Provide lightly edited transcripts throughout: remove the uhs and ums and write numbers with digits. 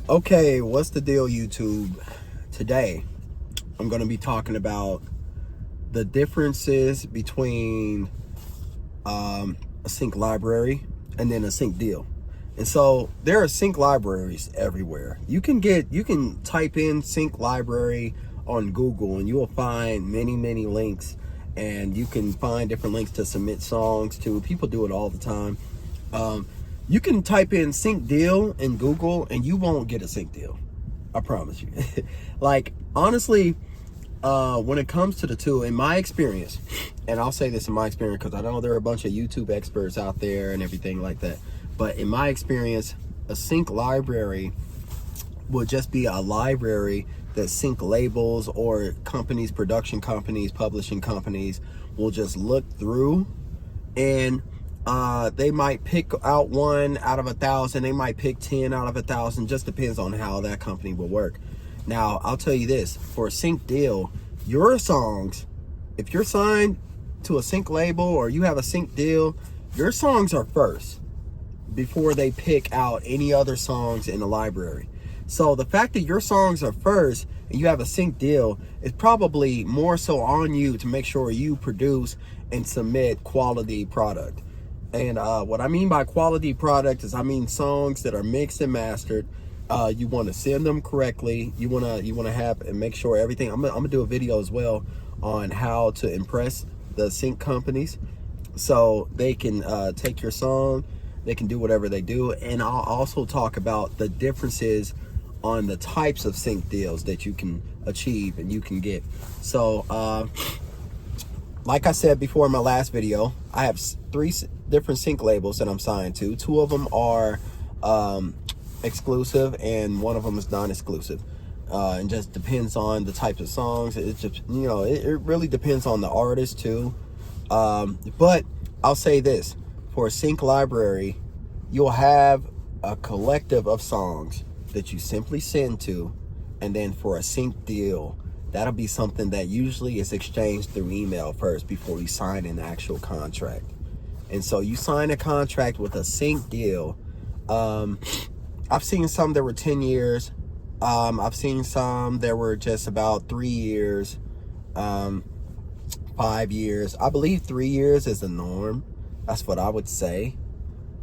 Okay, what's the deal, YouTube? Today, I'm going to be talking about the differences between a sync library and then a sync deal. And so there are sync libraries everywhere. You can type in sync library on Google and you will find many links, and you can find different links to submit songs to. People do it all the time. You can type in sync deal in Google and you won't get a sync deal. I promise you. Like, honestly, when it comes to the two, in my experience, and I'll say this in my experience because I know there are a bunch of YouTube experts out there and everything like that, but in my experience, a sync library will just be a library that sync labels or companies, production companies, publishing companies will just look through, and they might pick out 1 out of 1,000. They might pick 10 out of 1,000. Just depends on how that company will work. Now, I'll tell you this: for a sync deal, your songs, if you're signed to a sync label or you have a sync deal, your songs are first before they pick out any other songs in the library. So the fact that your songs are first and you have a sync deal is probably more so on you to make sure you produce and submit quality product. And what I mean by quality product is, I mean songs that are mixed and mastered. You want to send them correctly. You want to have and make sure everything. I'm gonna do a video as well on how to impress the sync companies, so they can take your song, they can do whatever they do. And I'll also talk about the differences on the types of sync deals that you can achieve and you can get. So like I said before in my last video, I have 3 different sync labels that I'm signed to. 2 of them are exclusive and 1 of them is non-exclusive. And just depends on the types of songs. It's just, you know, it really depends on the artist too. But I'll say this: for a sync library, you'll have a collective of songs that you simply send to, and then for a sync deal, that'll be something that usually is exchanged through email first before you sign an actual contract. And so you sign a contract with a sync deal. I've seen some that were 10 years. I've seen some that were just about 3 years, 5 years. I believe 3 years is the norm. That's what I would say.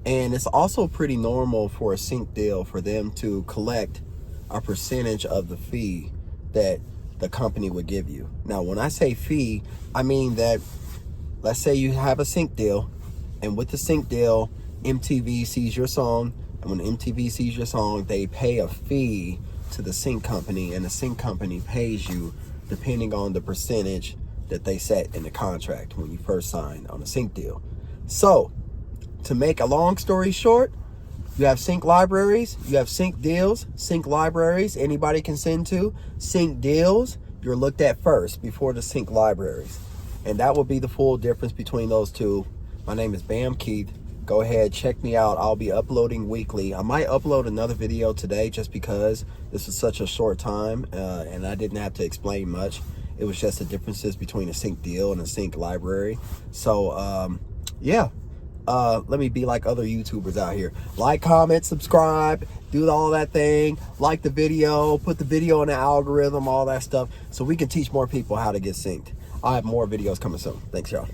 And it's also pretty normal for a sync deal for them to collect a percentage of the fee that the company would give you. Now, when I say fee, I mean that, let's say you have a sync deal, and with the sync deal, MTV sees your song, and when MTV sees your song, they pay a fee to the sync company, and the sync company pays you depending on the percentage that they set in the contract when you first signed on a sync deal. So, to make a long story short, you have sync libraries, you have sync deals. Sync libraries, anybody can send to. Sync deals, you're looked at first before the sync libraries. And that will be the full difference between those two. My name is Bam Keith. Go ahead, check me out. I'll be uploading weekly. I might upload another video today just because this is such a short time and I didn't have to explain much. It was just the differences between a sync deal and a sync library. So, yeah. Let me be like other YouTubers out here. Like, comment, subscribe, do all that thing. Like the video, put the video in the algorithm, all that stuff, so we can teach more people how to get synced. I have more videos coming soon. Thanks, y'all.